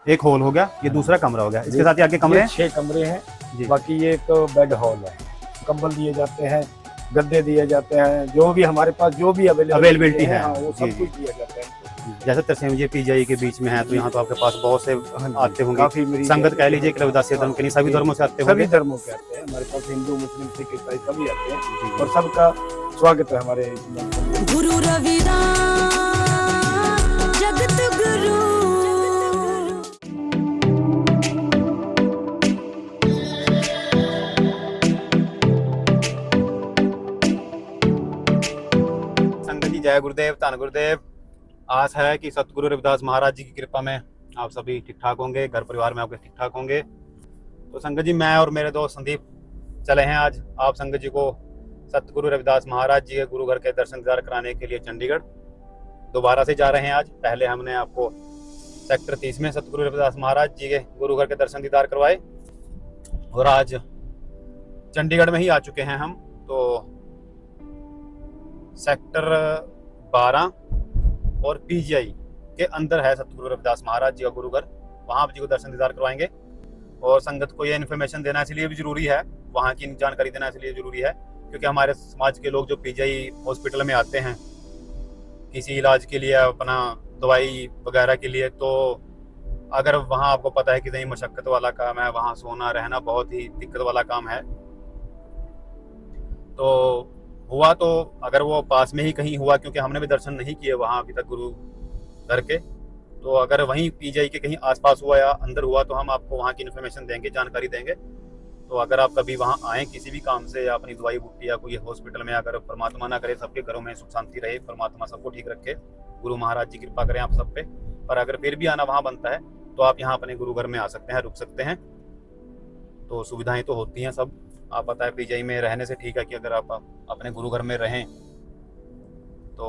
एक हॉल हो गया, ये दूसरा कमरा हो गया, इसके साथ ही आगे कमरे हैं। 6 कमरे हैं जी। बाकी ये एक बेड हॉल है, कंबल दिए जाते हैं, गद्दे दिए जाते हैं, जो भी हमारे पास जो भी अवेलेबिलिटी है, हाँ, वो जी, सब कुछ दिया जाता है। जैसे तरसेम जी पीजीआई के बीच में है, तो यहाँ तो आपके पास बहुत से आते होंगे, काफी मरीज संगत कह लीजिए कि रविदासी धर्म के नहीं, सभी धर्मों से आते सभी होंगे। धर्मों के आते हैं हमारे पास, हिंदू मुस्लिम सिख ईसाई सभी आते हैं और सबका स्वागत है हमारे गुरु रविदास जगत गुरु। संगत जी जय गुरुदेव, धन गुरुदेव। आस है कि सतगुरु रविदास महाराज जी की कृपा में आप सभी ठीक ठाक होंगे, घर परिवार में आपके ठीक ठाक होंगे। तो संगत जी मैं और मेरे दोस्त संदीप चले हैं आज आप संगत जी को सतगुरु रविदास महाराज जी के गुरु घर के दर्शन दीदार कराने के लिए चंडीगढ़ दोबारा से जा रहे हैं। आज पहले हमने आपको सेक्टर 30 में सतगुरु रविदास महाराज जी के गुरु घर के दर्शन दीदार करवाए और आज चंडीगढ़ में ही आ चुके हैं हम। तो सेक्टर 12 और पीजीआई के अंदर है सतगुरु रविदास महाराज जी का गुरु घर, वहाँ आप जी को दर्शन दीदार करवाएंगे। और संगत को ये इन्फॉर्मेशन देना इसलिए भी जरूरी है, वहाँ की जानकारी देना इसलिए जरूरी है क्योंकि हमारे समाज के लोग जो पीजीआई हॉस्पिटल में आते हैं किसी इलाज के लिए, अपना दवाई वगैरह के लिए, तो अगर वहाँ आपको पता है कि नहीं मशक्कत वाला काम है, वहाँ सोना रहना बहुत ही दिक्कत वाला काम है। तो हुआ तो अगर वो पास में ही कहीं हुआ, क्योंकि हमने भी दर्शन नहीं किए वहाँ अभी तक गुरु घर के, तो अगर वहीं पीजीआई के कहीं आसपास हुआ या अंदर हुआ तो हम आपको वहाँ की इन्फॉर्मेशन देंगे, जानकारी देंगे। तो अगर आप कभी वहाँ आए किसी भी काम से या अपनी दवाई बूटी या कोई हॉस्पिटल में, अगर परमात्मा ना करे सबके घरों में सुख शांति रहे, परमात्मा सबको ठीक रखे, गुरु महाराज जी कृपा करें आप सब पे, पर अगर फिर भी आना वहाँ बनता है तो आप यहाँ अपने गुरु घर में आ सकते हैं, रुक सकते हैं। तो सुविधाएं तो होती हैं सब, आप पता है पीजीआई में रहने से ठीक है कि अगर आप अपने गुरु घर में रहें तो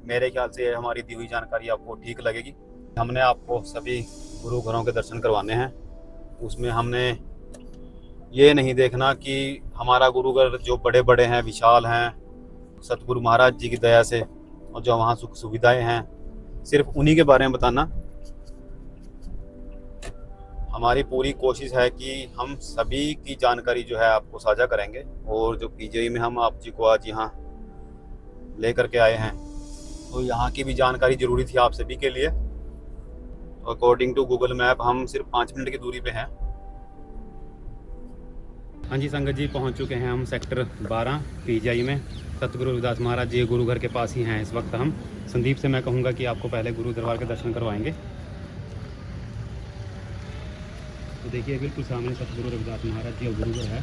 मेरे ख्याल से हमारी दी हुई जानकारी आपको ठीक लगेगी। हमने आपको सभी गुरु घरों के दर्शन करवाने हैं, उसमें हमने ये नहीं देखना कि हमारा गुरु घर जो बड़े बड़े हैं, विशाल हैं, सतगुरु महाराज जी की दया से, और जो वहाँ सुख सुविधाएं हैं सिर्फ उन्हीं के बारे में बताना। हमारी पूरी कोशिश है कि हम सभी की जानकारी जो है आपको साझा करेंगे। और जो पीजीआई में हम आप जी को आज यहाँ लेकर के आए हैं तो यहाँ की भी जानकारी जरूरी थी आप सभी के लिए। अकॉर्डिंग टू गूगल मैप हम सिर्फ 5 मिनट की दूरी पे हैं। हाँ जी संगत जी पहुँच चुके हैं हम सेक्टर 12 पीजीआई में, सतगुरु रविदास महाराज जी गुरु घर के पास ही हैं इस वक्त हम। संदीप से मैं कहूँगा कि आपको पहले गुरु दरबार के दर्शन करवाएंगे। तो देखिए बिल्कुल सामने सतगुरु रविदास महाराज जी का गुरु घर है।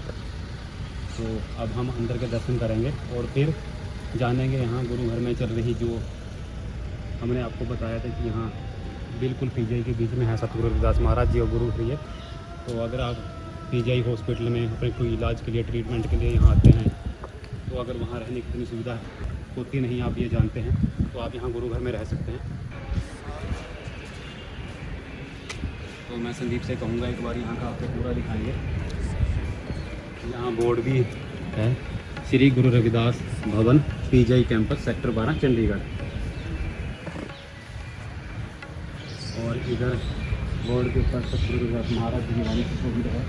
तो अब हम अंदर के दर्शन करेंगे और फिर जानेंगे यहाँ गुरु घर में चल रही, जो हमने आपको बताया था कि यहाँ बिल्कुल पीजीआई के बीच में है सतगुरु रविदास महाराज जी का गुरु घर है। तो अगर आप पीजीआई हॉस्पिटल में अपने कोई इलाज के लिए, ट्रीटमेंट के लिए यहाँ आते हैं तो अगर वहाँ रहने की इतनी सुविधा होती नहीं, आप ये जानते हैं, तो आप यहाँ गुरु घर में रह सकते हैं। तो मैं संदीप से कहूँगा एक बार यहाँ का आपको पूरा दिखाएंगे। यहाँ बोर्ड भी है, श्री गुरु रविदास भवन पीजीआई कैंपस सेक्टर 12 चंडीगढ़। और इधर बोर्ड के ऊपर सतगुरु रविदास महाराज जी की वाणी सुशोभित है।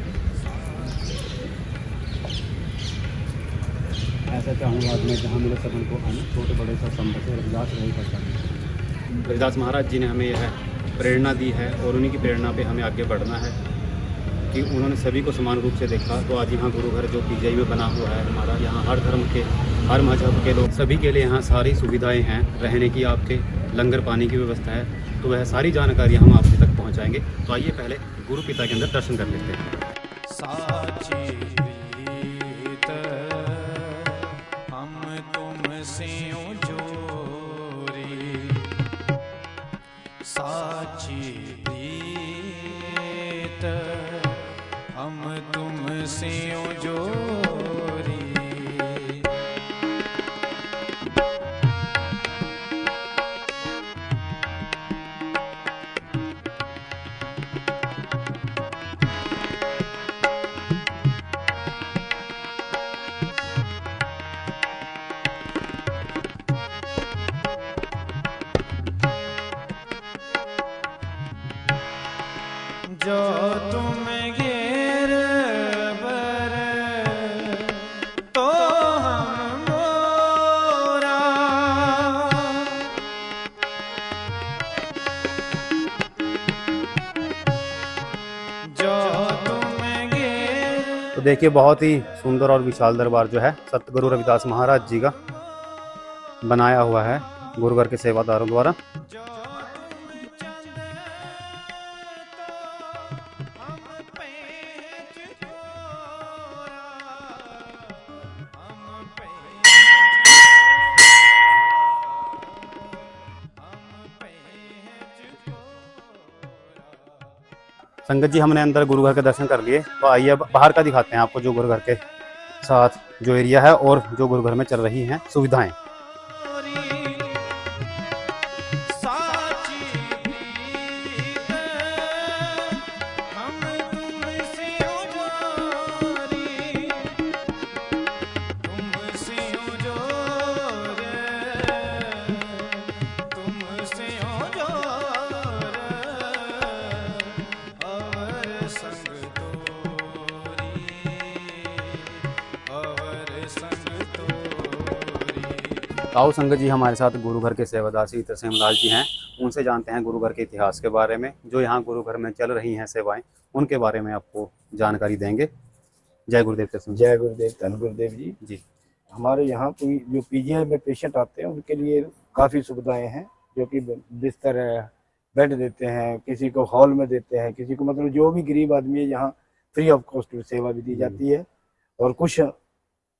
ऐसा चाहूँगा आज मैं जहाँ मेरे सदन को आने छोटे बड़े सा संभव से रविदास रही करता हूँ। रविदास महाराज जी ने हमें यह प्रेरणा दी है और उन्हीं की प्रेरणा पे हमें आगे बढ़ना है कि उन्होंने सभी को समान रूप से देखा। तो आज यहाँ गुरु घर जो पीजीआई में बना हुआ है हमारा, यहाँ हर धर्म के, हर मजहब के लोग, सभी के लिए यहाँ सारी सुविधाएं हैं, रहने की, आपके लंगर पानी की व्यवस्था है। तो वह सारी जानकारी हम आप तक पहुँचाएँगे। तो आइए पहले गुरु पिता के अंदर दर्शन कर लेते हैं। साची प्रीत हम तुमसे जोरी। जो तुम घेर बर तो हम मोरा। जो तुम घेर। तो देखिए बहुत ही सुंदर और विशाल दरबार जो है सतगुरु रविदास महाराज जी का बनाया हुआ है गुरुघर के सेवादारों द्वारा। संगत जी हमने अंदर गुरुघर के दर्शन कर लिए, तो आइए अब बाहर का दिखाते हैं आपको जो गुरुघर के साथ जो एरिया है और जो गुरुघर में चल रही हैं सुविधाएं। आओ संगत जी हमारे साथ गुरुघर के सेवादार श्री तरसेम लाल जी हैं, उनसे जानते हैं गुरुघर के इतिहास के बारे में, जो यहाँ गुरुघर में चल रही हैं सेवाएं उनके बारे में आपको जानकारी देंगे। जय गुरुदेव तरसेम जी। जय गुरुदेव, धन गुरुदेव जी। जी हमारे यहाँ कोई जो पीजीआई में पेशेंट आते हैं उनके लिए काफ़ी सुविधाएं हैं, जो कि बिस्तर है, बेड देते हैं, किसी को हॉल में देते हैं, किसी को मतलब जो भी गरीब आदमी है यहाँ फ्री ऑफ कॉस्ट सेवा भी दी जाती है। और कुछ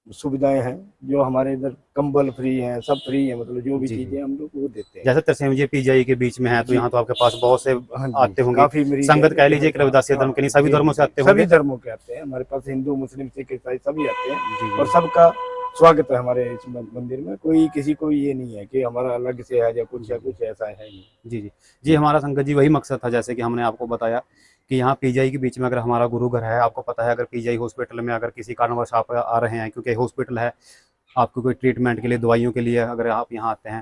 सुविधाएं हैं जो हमारे इधर कंबल फ्री हैं, सब फ्री है, मतलब जो भी चीजें हम लोग वो देते हैं। जैसे तरसेम जी पीजीआई के बीच में है तो यहाँ तो आपके पास बहुत से आते होंगे, काफी मरीज संगत कह लीजिए कि रविदासी धर्म के नहीं सभी धर्मों से आते होंगे। सभी धर्मों के आते हैं हमारे पास, हिंदू मुस्लिम सिख ईसाई सभी आते हैं और सबका स्वागत है हमारे इस मंदिर में। कोई किसी को ये नहीं है कि हमारा अलग से है या कुछ ऐसा है नहीं। जी जी जी, हमारा संगत जी वही मकसद था, जैसे कि हमने आपको बताया कि यहाँ पीजीआई के बीच में अगर हमारा गुरुघर है, आपको पता है अगर पीजीआई हॉस्पिटल में अगर किसी कारणवश आप आ रहे हैं, क्योंकि हॉस्पिटल है, आपको कोई ट्रीटमेंट के लिए दवाइयों के लिए अगर आप यहाँ आते हैं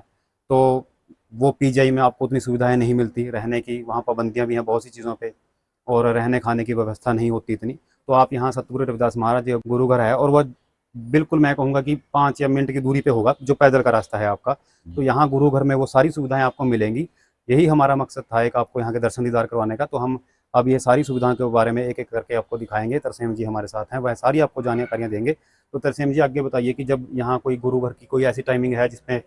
तो वो पीजीआई में आपको उतनी सुविधाएं नहीं मिलती रहने की, वहाँ पाबंदियाँ भी हैं बहुत सी चीज़ों पे और रहने खाने की व्यवस्था नहीं होती इतनी। तो आप यहाँ सतगुरु रविदास महाराज जी गुरुघर है और वह बिल्कुल मैं कहूँगा कि 5 या मिनट की दूरी पे होगा, जो पैदल का रास्ता है आपका। तो यहाँ गुरुघर में वो सारी सुविधाएं आपको मिलेंगी। यही हमारा मकसद था एक आपको यहाँ के दर्शन दीदार करवाने का। तो हम अब ये सारी सुविधाओं के बारे में एक एक करके आपको दिखाएंगे। तरसेम जी हमारे साथ हैं, वह सारी आपको जानकारियाँ देंगे। तो तरसेम जी आगे बताइए कि जब यहाँ कोई गुरुघर की कोई ऐसी टाइमिंग है जिसमें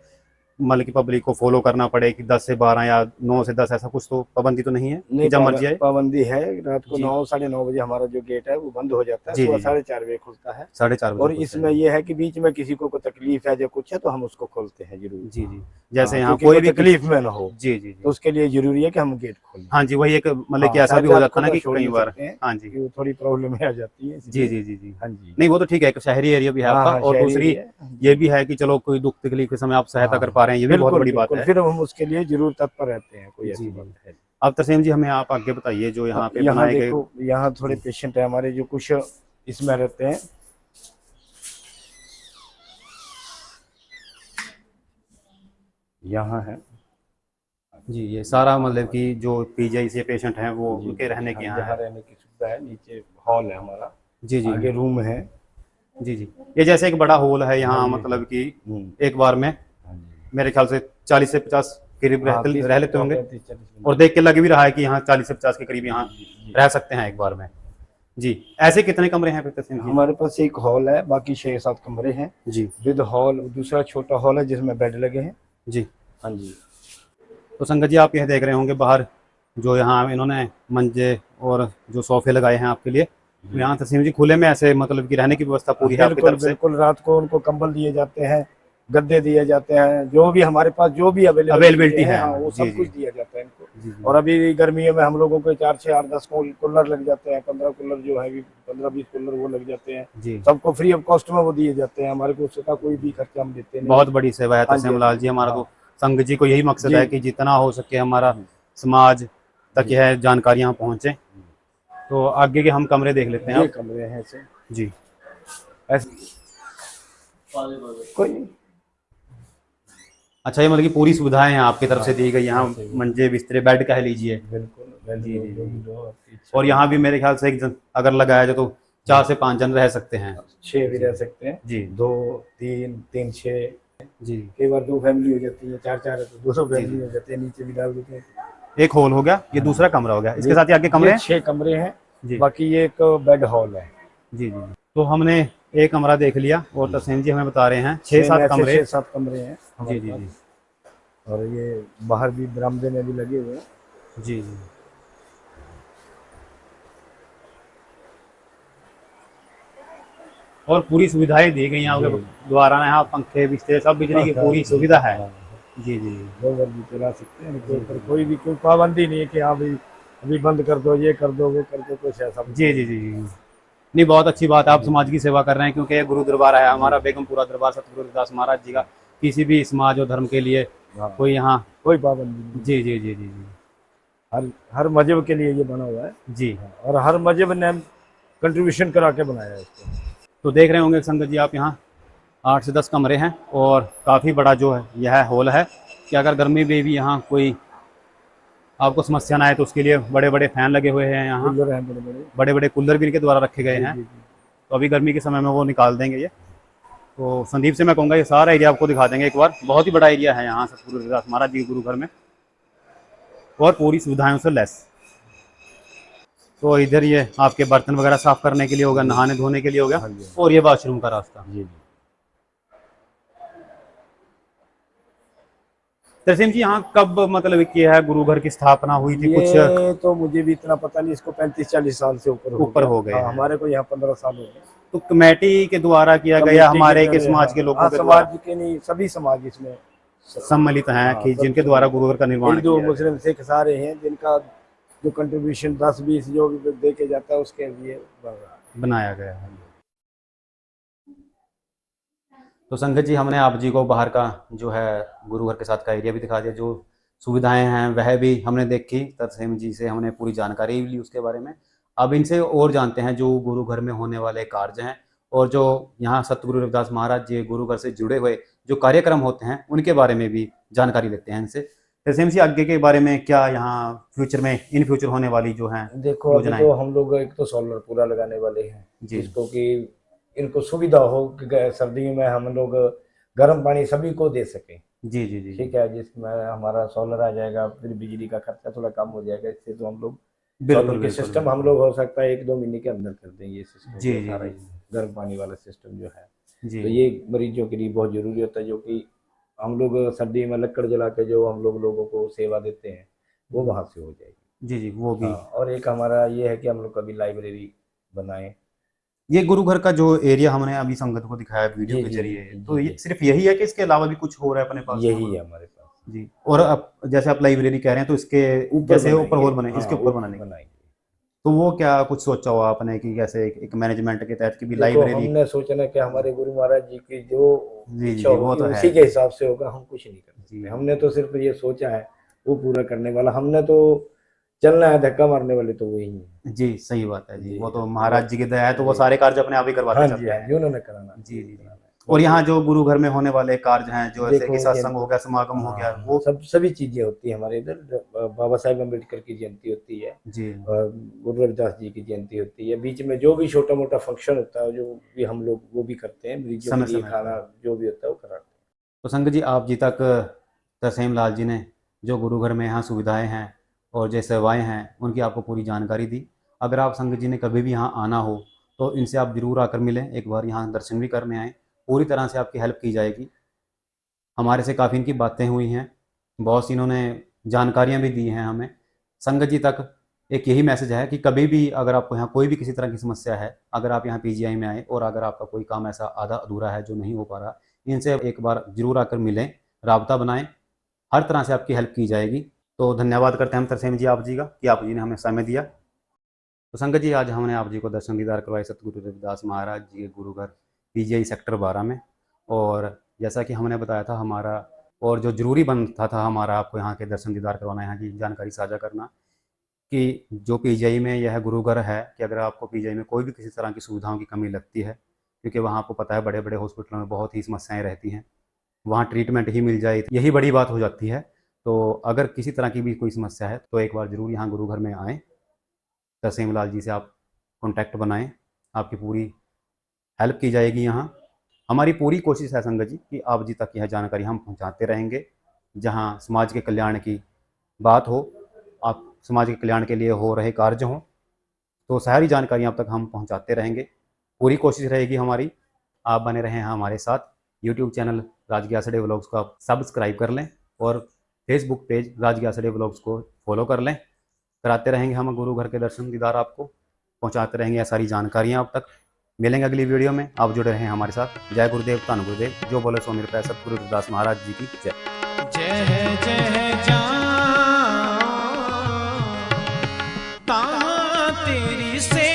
मतलब की पब्लिक को फॉलो करना पड़े कि 10 से 12 या 9 से 10, ऐसा कुछ तो पाबंदी तो नहीं है? नहीं, जब मर्जी है। पाबंदी है। रात को 9 साढ़े 9 बजे हमारा जो गेट है वो बंद हो जाता है, सुबह 4:30 बजे खुलता है। 4:30 बजे। और इसमें ये है कि बीच में किसी को तकलीफ है या कुछ है तो हम उसको खोलते हैं जरूर। जी जी, जैसे यहाँ कोई भी तकलीफ में ना हो। जी जी, तो उसके लिए जरूरी है कि हम गेट खोलें। हाँ जी, वही एक मतलब कि ऐसा भी हो जाता है ना कि कई बार हाँ जी थोड़ी प्रॉब्लम आ जाती है। जी जी जी जी, हाँ जी, नहीं वो तो ठीक है, एक शहरी एरिया भी है आपका। और दूसरी ये भी है कि चलो कोई दुख तकलीफ के समय आप सहायता कर पा रहे हैं, ये भी बहुत बड़ी बात है। फिर हम उसके लिए जरूर तत्पर रहते हैं, कोई ऐसी बात है। अब तरसेम जी हमें आप आगे बताइए जो यहाँ पे यहाँ देखो, यहाँ थोड़े पेशेंट है हमारे जो कुछ इसमें रहते हैं। यहाँ है जी, ये सारा मतलब कि जो पीजीआई से पेशेंट हैं वो उनके रहने के यहाँ रहने की सुविधा है। नीचे हॉल है हमारा, जी जी, आगे रूम है। जी जी, ये जैसे एक बड़ा हॉल है यहाँ, मतलब कि एक बार में मेरे ख्याल से 40 से 50 करीब रह लेते होंगे। और देख के लग भी रहा है कि यहाँ 40 से 50 के करीब यहाँ रह सकते हैं एक बार में। जी, ऐसे कितने कमरे हैं तरसेम जी? हमारे पास एक हॉल है, बाकी 6-7 कमरे हैं जी विद हॉल। दूसरा छोटा हॉल है जिसमें बेड लगे हैं। जी हाँ जी। तो संगत जी आप यह देख रहे होंगे बाहर जो यहाँ इन्होंने मंजे और जो सोफे लगाए हैं आपके लिए। तो यहाँ तरसेम जी खुले में ऐसे मतलब कि रहने की व्यवस्था पूरी है आपकी तरफ से? बिल्कुल, रात को उनको कंबल दिए जाते हैं, गद्दे दिए जाते हैं, जो भी हमारे पास जो भी अवेलेबिलिटी है वो सब कुछ दिया जाता है इनको। और अभी गर्मियों में हम लोगों को 4 से 8-10 कूलर लग जाते हैं, 15 कूलर जो है 15-20 कूलर वो लग जाते हैं। सबको फ्री ऑफ कॉस्ट में वो दिए जाते हैं, हमारे को उसका कोई भी खर्चा हम देते नहीं। बहुत बड़ी सेवा है तरसेम लाल जी। हमारा तो संघ जी को यही मकसद है कि जितना हो सके हमारा समाज तक यह जानकारियाँ पहुँचे। तो आगे के हम कमरे देख लेते हैं। कमरे हैं ऐसे जी, ऐसे कोई नहीं। अच्छा, ये मतलब कि पूरी सुविधाएं हैं आपकी तरफ से दी गई, यहाँ हाँ, सही है। मंजे बिस्तरे बेड कह लीजिए। बिल्कुल जी, जी, जो जी। भी लो आपकी इच्छा। और यहाँ भी मेरे ख्याल से एक जन अगर लगाया जाए तो 4 से 5 जन रह सकते हैं। 6 भी रह सकते हैं, जी 2 3 3 6। जी कई बार 2 फैमिली हो जाती है, 4 है तो 2 जी फैमिली जी। हो जाती है, नीचे भी डाल देते हैं। एक हॉल हो गया, ये दूसरा कमरा हो गया, इसके साथ ही आगे कमरे ये हैं। 6 कमरे हैं, जी बाकी ये एक बेड हॉल है। जी जी। तो हमने एक कमरा देख लिया और तस्नीम जी हमें बता रहे हैं 6-7 ऐसे कमरे। 6-7 कमरे हैं हमारे जी जी पास। जी और ये बाहर भी बरामदे में भी लगे हुए हैं। जी जी। और पूरी सुविधाएं दी गई हैं जी। द्वारा, यहाँ पंखे बिस्तर सब बिजली की पूरी सुविधा है। जी जी 2 बार भी चला सकते हैं, इनके ऊपर कोई भी कोई पाबंदी नहीं है कि हाँ भाई अभी बंद कर दो, ये कर दो, वो कर दो, कुछ ऐसा जी जी जी जी। नहीं, बहुत अच्छी बात है, आप जी। समाज की सेवा कर रहे हैं, क्योंकि ये गुरु दरबार है हमारा बेगमपुरा दरबार सतगुरु रविदास महाराज जी का। किसी भी समाज और धर्म के लिए हाँ, कोई यहाँ। कोई पाबंदी नहीं। जी जी जी जी जी हर मजहब के लिए ये बना हुआ है, जी। और हर मजहब ने कंट्रीब्यूशन करा के बनाया है इसको। तो देख रहे होंगे संगत जी आप, यहाँ 8 से 10 कमरे हैं और काफ़ी बड़ा जो है यह हॉल है कि अगर गर्मी में भी यहाँ कोई आपको समस्या ना आए तो उसके लिए बड़े बड़े फैन लगे हुए हैं, यहाँ कूलर हैं बड़े बड़े। बड़े बड़े कूलर भी इनके द्वारा रखे गए हैं। जी, जी। तो अभी गर्मी के समय में वो निकाल देंगे ये। तो संदीप से मैं कहूँगा ये सारा एरिया आपको दिखा देंगे एक बार, बहुत ही बड़ा एरिया है यहाँ सतगुरु रविदास महाराज जी के गुरु घर में और पूरी सुविधाओं से लेस। तो इधर ये आपके बर्तन वगैरह साफ करने के लिए होगा, नहाने धोने के लिए हो गया, हाँ जी। और ये वॉशरूम का रास्ता। जी जी। तरसीम जी, यहाँ कब मतलब किया है गुरु घर की स्थापना हुई थी कुछ? ये तो मुझे भी इतना पता नहीं, इसको 35-40 साल से ऊपर हो गए हाँ, हैं। हमारे को यहाँ 15 साल हो गए। तो कमेटी के द्वारा किया गया, कमेटी हमारे के के द्वारा, समाज के लोगों हाँ, के द्वारा समाज के नहीं, सभी समाज इसमें सम्मिलित हैं हाँ, कि सब जिनके द्वारा गुरु घर का निर्माण हिंदू किया गया। मुस्लिम सिख सारे हैं, जिनका जो कंट्रीब्यूशन 10-20 जो भी दे के जाता है उसके लिए बन रहा है। बनाया गया है। तो संगत जी, हमने आप जी को बाहर का जो है गुरु घर के साथ का एरिया भी दिखा दिया, जो सुविधाएं हैं वह भी हमने देखी। तरसेम जी से हमने पूरी जानकारी भी ली उसके बारे में। अब इनसे और जानते हैं जो गुरु घर में होने वाले कार्य हैं और जो यहाँ सतगुरु रविदास महाराज जी गुरु घर से जुड़े हुए जो कार्यक्रम होते हैं उनके बारे में भी जानकारी लेते हैं इनसे। तरसेम जी, आगे के बारे में क्या यहाँ फ्यूचर में इन फ्यूचर होने वाली जो हैं देखो अभी योजनाएं? तो हम लोग एक तो सोलर पूरा लगाने वाले हैं, जी। जिसको कि इनको सुविधा हो कि सर्दियों में हम लोग गर्म पानी सभी को दे सकें। जी जी जी ठीक है, जिसमें हमारा सोलर आ जाएगा, फिर बिजली का खर्चा थोड़ा कम हो जाएगा। इससे तो हम लोग बिल्कुल सोलर के बिल्कुल सिस्टम हम लोग हो सकता है 1-2 महीने के अंदर कर देंगे ये सिस्टम। जी, जी, सारा जी। गर्म पानी वाला सिस्टम जो है, जी तो ये मरीजों के लिए बहुत जरूरी होता है। जो कि हम लोग सर्दी में लकड़ जला के जो हम लोगों को सेवा देते हैं वो वहाँ से हो जाएगी। जी जी, वो भी। हाँ, और एक हमारा ये है कि हम लोग कभी लाइब्रेरी बनाएं। ये गुरु घर का जो एरिया हमने अभी संगत को दिखाया वीडियो जी, के जी, जरिए, जी, तो जी, ये जी। सिर्फ यही है कि इसके अलावा भी कुछ हो रहा है अपने पास? यही है हमारे पास। जी। और अब जैसे आप लाइब्रेरी कह रहे हैं तो इसके जैसे ऊपर हॉल बने, इसके ऊपर बनाने की, तो वो क्या कुछ सोचा हुआ आपने कि कैसे एक मैनेजमेंट के तहत की भी देखो लाइब्रेरी? हमने सोचा ना कि हमारे गुरु महाराज जी की जो जी, इच्छा जी, वो होगी तो है। उसी के हिसाब से होगा, हम कुछ नहीं कर जी। सकते। हमने तो सिर्फ ये सोचा है, वो पूरा करने वाला हमने तो चलना है, धक्का मारने वाले तो वही है। जी, सही बात है जी। जी, वो तो जी। महाराज जी की दया है, तो वो जी। सारे कार्य अपने आप ही करवाते हाँ चलते जी, हाँ हैं। जी, उन्होंने कराना। जी जी जी। और यहाँ जो गुरु घर में होने वाले कार्य हैं, जो ऐसे कि सत्संग हो गया, समागम हो गया, वो सभी चीजें होती है हमारे इधर। बाबा साहेब अम्बेडकर की जयंती होती है, जी और गुरु रविदास जी की जयंती होती है। बीच में जो भी छोटा मोटा फंक्शन होता है, जो भी हम लोग वो भी करते हैं, मरीजों समय के लिए समय खाना जो भी होता है वो कराते हैं। तो संगत जी, आप जी तक तरसेम लाल जी ने जो गुरु घर में यहाँ सुविधाएं हैं और जो सेवाएं हैं उनकी आपको पूरी जानकारी दी। अगर आप संगत जी ने कभी भी यहाँ आना हो तो इनसे आप ज़रूर आकर मिलें, एक बार यहाँ दर्शन भी करने आएँ, पूरी तरह से आपकी हेल्प की जाएगी। हमारे से काफ़ी इनकी बातें हुई हैं, बहुत सी इन्होंने जानकारियाँ भी दी हैं हमें। संगत जी तक एक यही मैसेज है कि कभी भी अगर आपको यहाँ कोई भी किसी तरह की समस्या है, अगर आप यहाँ पीजीआई में आएँ और अगर आपका कोई काम ऐसा आधा अधूरा है जो नहीं हो पा रहा, इनसे एक बार ज़रूर आकर मिलें, राब्ता बनाएं, हर तरह से आपकी हेल्प की जाएगी। तो धन्यवाद करते हैं हम तरसेम जी आप जी का कि आप जी ने हमें समय दिया। तो संगत जी, आज हमने आप जी को दर्शन दीदार करवाए सतगुरु रविदास महाराज जी के गुरु घर पीजीआई सेक्टर 12 में। और जैसा कि हमने बताया था, हमारा और जो ज़रूरी बनता था हमारा आपको यहाँ के दर्शन दीदार करवाना, यहाँ की जानकारी साझा करना कि जो पीजीआई में यह गुरु घर है कि अगर आपको पीजीआई में कोई भी किसी तरह की सुविधाओं की कमी लगती है, क्योंकि वहाँ आपको पता है बड़े बड़े हॉस्पिटलों में बहुत ही समस्याएं रहती हैं, वहाँ ट्रीटमेंट ही मिल जाए, यही बड़ी बात हो जाती है। तो अगर किसी तरह की भी कोई समस्या है तो एक बार ज़रूर यहाँ गुरु घर में आएँ, तरसेम लाल जी से आप कॉन्टैक्ट बनाएँ, आपकी पूरी हेल्प की जाएगी यहाँ। हमारी पूरी कोशिश है संगत जी कि आप जी तक यह जानकारी हम पहुँचाते रहेंगे। जहाँ समाज के कल्याण की बात हो, आप समाज के कल्याण के लिए हो रहे कार्य हों, तो सारी जानकारी आप तक हम पहुँचाते रहेंगे। पूरी कोशिश रहेगी हमारी। आप बने रहें हमारे साथ। यूट्यूब चैनल राजकीय आसड़े व्लॉग्स को आप सब्सक्राइब कर लें और फेसबुक पेज राजकीय आसड़े व्लॉग्स को फॉलो कर लें। कराते रहेंगे हम गुरु घर के दर्शन दीदार, आपको पहुंचाते रहेंगे यह सारी जानकारियां आप तक। मिलेंगे अगली वीडियो में, आप जुड़े रहें हमारे साथ। जय गुरुदेव, धन गुरुदेव, जो बोले सो मेरे पैसा, सतगुरु रविदास महाराज जी की जय। जय जय जाऊं तां तेरी से